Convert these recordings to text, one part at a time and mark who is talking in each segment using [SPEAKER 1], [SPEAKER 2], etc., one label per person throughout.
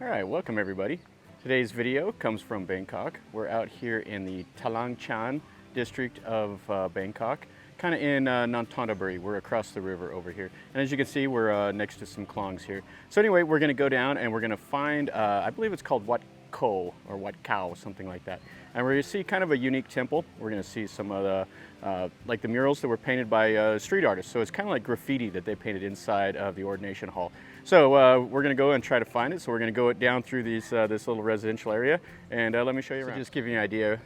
[SPEAKER 1] All right, welcome everybody. Today's video comes from Bangkok. We're out here in the Talang Chan district of Bangkok, kind of in Nonthaburi. We're across the river over here. And as you can see, we're next to some klongs here. So anyway, we're gonna go down and we're gonna find, I believe it's called Wat Ko or Wat Ko, something like that. And we're gonna see kind of a unique temple. We're gonna see some of the, like the murals that were painted by street artists. So it's kind of like graffiti that they painted inside of the ordination hall. So we're gonna go and try to find it. So we're gonna go down through these, this little residential area and let me show you around. So just give you an idea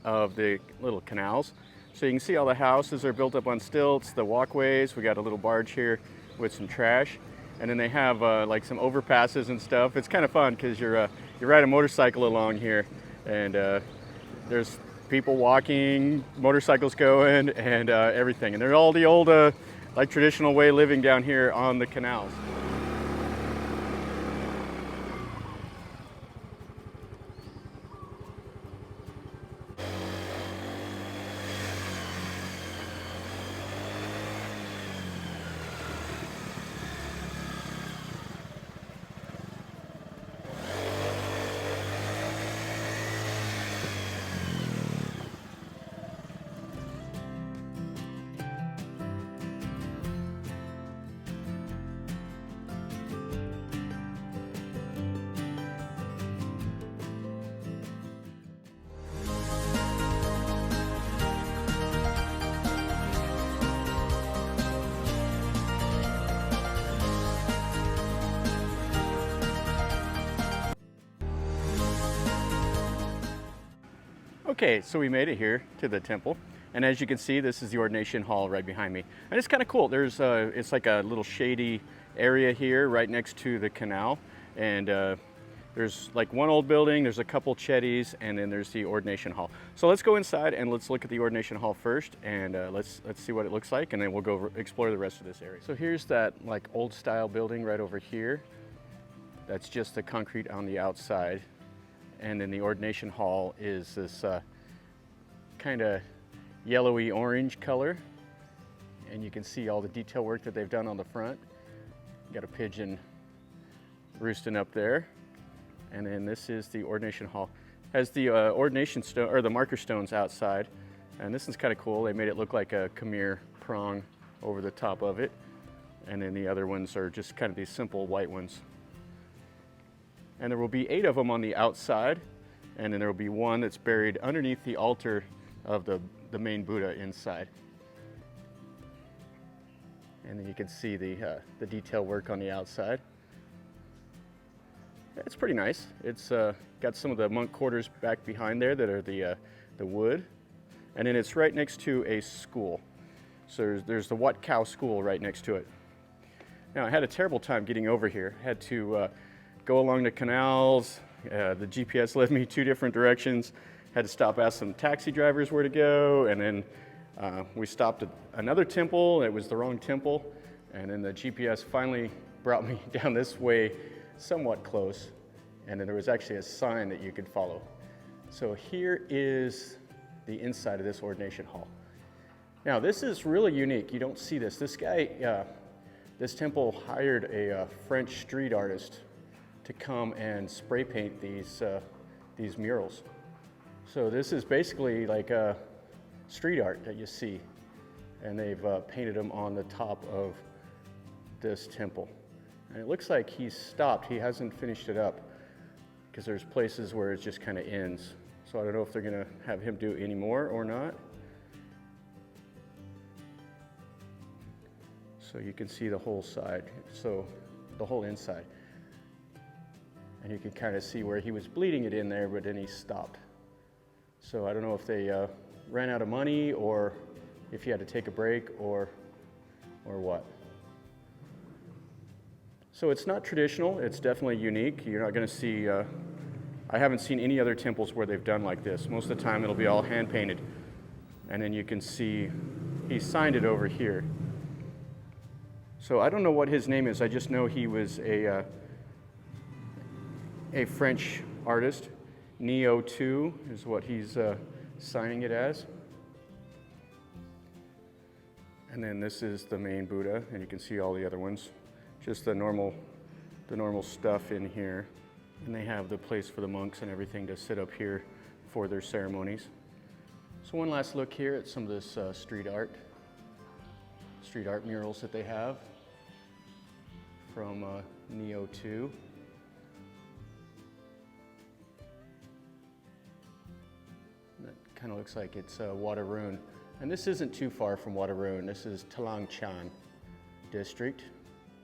[SPEAKER 1] of the little canals. So you can see all the houses are built up on stilts, the walkways. We got a little barge here with some trash. And then they have like some overpasses and stuff. It's kind of fun because you ride a motorcycle along here and there's people walking, motorcycles going and everything. And they're all the old like traditional way of living down here on the canals. Okay, so we made it here to the temple, and as you can see, this is the ordination hall right behind me. And it's kind of cool. There's it's like a little shady area here right next to the canal, and there's like one old building, there's a couple chedis, and then there's the ordination hall. So let's go inside and let's look at the ordination hall first, and let's see what it looks like, and then we'll go explore the rest of this area. So here's that like old style building right over here. That's just the concrete on the outside. And then the ordination hall is this kind of yellowy orange color. And you can see all the detail work that they've done on the front. Got a pigeon roosting up there. And then this is the ordination hall. Has the ordination stone, or the marker stones outside. And this is kind of cool. They made it look like a Khmer prong over the top of it. And then the other ones are just kind of these simple white ones. And there will be 8 of them on the outside, and then there will be one that's buried underneath the altar of the main Buddha inside. And then you can see the detail work on the outside. It's pretty nice. It's got some of the monk quarters back behind there that are the wood. And then it's right next to a school. So there's the Wat Ko school right next to it. Now I had a terrible time getting over here. Had to go along the canals. The GPS led me 2 different directions. Had to stop, ask some taxi drivers where to go, and then we stopped at another temple. It was the wrong temple, and then the GPS finally brought me down this way, somewhat close, and then there was actually a sign that you could follow. So here is the inside of this ordination hall. Now this is really unique. You don't see this. This guy, this temple hired a French street artist to come and spray paint these murals. So this is basically like a street art that you see, and they've painted them on the top of this temple. And it looks like he's stopped. He hasn't finished it up because there's places where it just kind of ends. So I don't know if they're gonna have him do any more or not. So you can see the whole side, so the whole inside. And you can kind of see where he was bleeding it in there, but then he stopped. So I don't know if they ran out of money or if he had to take a break or what. So it's not traditional, it's definitely unique. You're not gonna see, I haven't seen any other temples where they've done like this. Most of the time it'll be all hand painted. And then you can see, he signed it over here. So I don't know what his name is, I just know he was a French artist. Neo 2 is what he's signing it as. And then this is the main Buddha, and you can see all the other ones. Just the normal stuff in here. And they have the place for the monks and everything to sit up here for their ceremonies. So one last look here at some of this street art murals that they have from Neo 2. That kind of looks like it's Waterroon. And this isn't too far from Waterroon. This is Talang Chan district.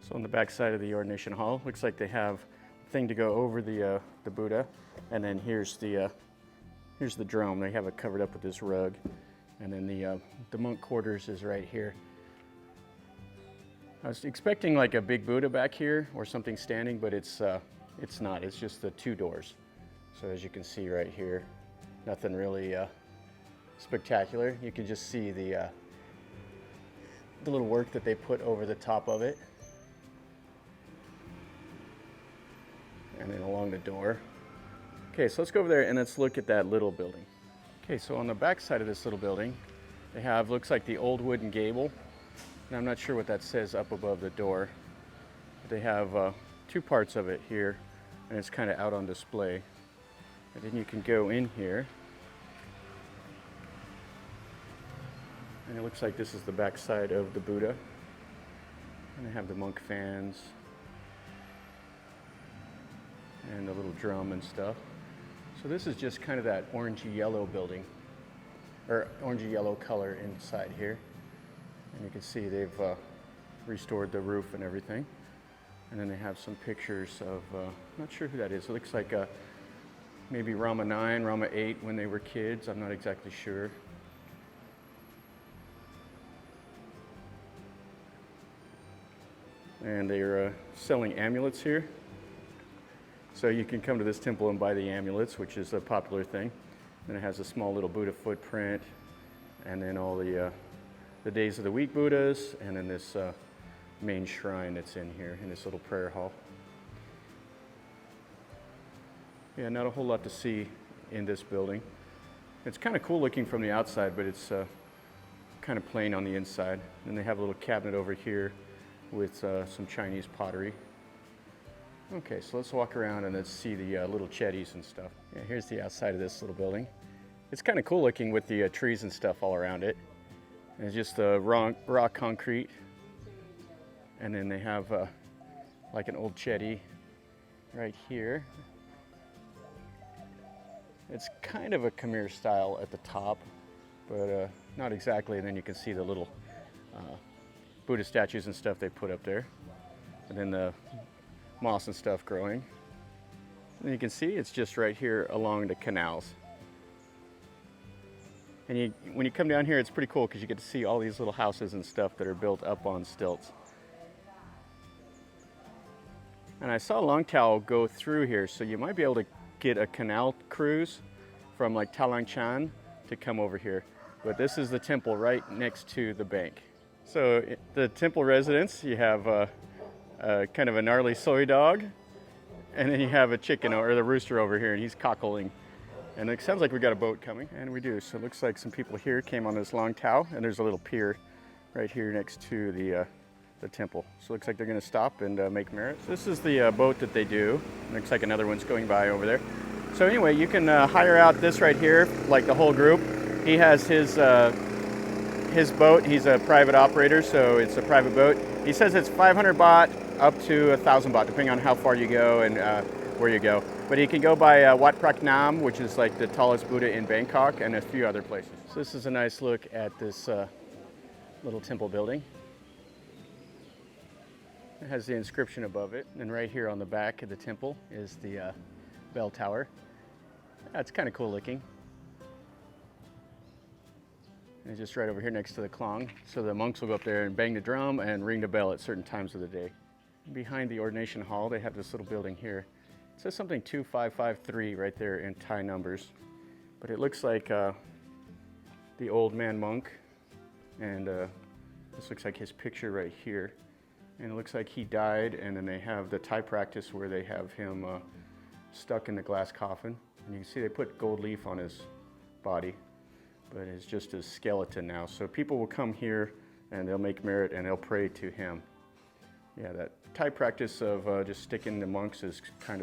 [SPEAKER 1] So on the back side of the ordination hall, looks like they have a thing to go over the Buddha. And then here's the drum. They have it covered up with this rug. And then the monk quarters is right here. I was expecting like a big Buddha back here or something standing, but it's not. It's just the two doors. So as you can see right here, nothing really spectacular. You can just see the little work that they put over the top of it. And then along the door. Okay, so let's go over there and let's look at that little building. Okay, so on the back side of this little building, they have, looks like the old wooden gable. And I'm not sure what that says up above the door. But they have two parts of it here, and it's kind of out on display. And then you can go in here. And it looks like this is the back side of the Buddha. And they have the monk fans and the little drum and stuff. So this is just kind of that orangey yellow building, or orangey yellow color inside here. And you can see they've restored the roof and everything. And then they have some pictures of, not sure who that is. It looks like maybe Rama 9, Rama 8 when they were kids. I'm not exactly sure. And they're selling amulets here. So you can come to this temple and buy the amulets, which is a popular thing. And it has a small little Buddha footprint, and then all the days of the week Buddhas, and then this main shrine that's in here in this little prayer hall. Yeah, not a whole lot to see in this building. It's kind of cool looking from the outside, but it's kind of plain on the inside. And they have a little cabinet over here with some Chinese pottery. Okay, so let's walk around and let's see the little chedis and stuff. Yeah, here's the outside of this little building. It's kind of cool looking with the trees and stuff all around it. And it's just raw concrete. And then they have like an old chedi right here. It's kind of a Khmer style at the top, but not exactly. And then you can see the little Buddha statues and stuff they put up there. And then the moss and stuff growing. And you can see it's just right here along the canals. And when you come down here, it's pretty cool because you get to see all these little houses and stuff that are built up on stilts. And I saw Luang Tao go through here, so you might be able to get a canal cruise from like Talang Chan to come over here. But this is the temple right next to the bank. So the temple residence, you have kind of a gnarly soy dog, and then you have a chicken or the rooster over here, and he's cockling. And it sounds like we got a boat coming, and we do. So it looks like some people here came on this Luang Tao, and there's a little pier right here next to the temple. So it looks like they're going to stop and make merit. So this is the boat that they do. Looks like another one's going by over there. So anyway, you can hire out this right here, like the whole group. He has his boat. He's a private operator, so it's a private boat. He says it's 500 baht up to 1,000 baht, depending on how far you go and where you go. But you can go by Wat Nam, which is like the tallest Buddha in Bangkok, and a few other places. So this is a nice look at this little temple building. It has the inscription above it, and right here on the back of the temple is the bell tower. That's kind of cool looking. And it's just right over here next to the Khlong. So the monks will go up there and bang the drum and ring the bell at certain times of the day. Behind the ordination hall, they have this little building here. It says something 2553 right there in Thai numbers. But it looks like the old man monk, and this looks like his picture right here. And it looks like he died, and then they have the Thai practice where they have him stuck in the glass coffin. And you can see they put gold leaf on his body, but it's just his skeleton now. So people will come here and they'll make merit and they'll pray to him. Yeah, that Thai practice of just sticking the monks is kind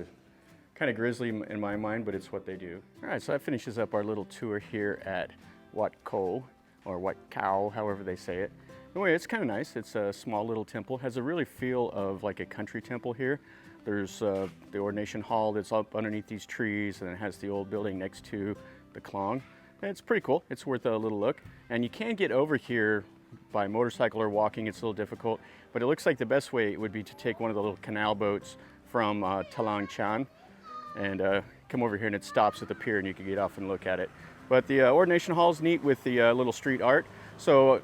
[SPEAKER 1] Kind of grisly in my mind, but it's what they do. All right, so that finishes up our little tour here at Wat Ko, or Wat Ko, however they say it. Anyway, it's kind of nice. It's a small little temple. Has a really feel of like a country temple here. There's the ordination hall that's up underneath these trees, and it has the old building next to the Khlong. And it's pretty cool. It's worth a little look. And you can get over here by motorcycle or walking. It's a little difficult, but it looks like the best way would be to take one of the little canal boats from Talang Chan and come over here, and it stops at the pier and you can get off and look at it. But the ordination hall is neat with the little street art. So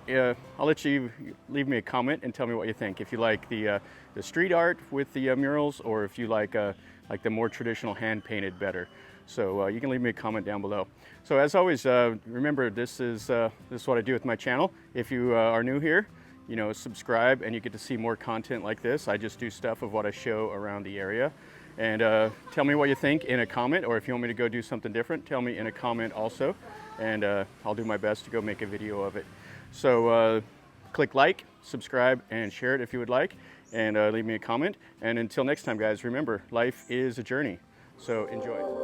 [SPEAKER 1] I'll let you leave me a comment and tell me what you think. If you like the street art with the murals, or if you like the more traditional hand painted better. So you can leave me a comment down below. So as always, remember this is what I do with my channel. If you are new here, you know, subscribe and you get to see more content like this. I just do stuff of what I show around the area. And tell me what you think in a comment, or if you want me to go do something different, tell me in a comment also. And I'll do my best to go make a video of it. So click like, subscribe, and share it if you would like. And leave me a comment. And until next time, guys, remember, life is a journey. So enjoy.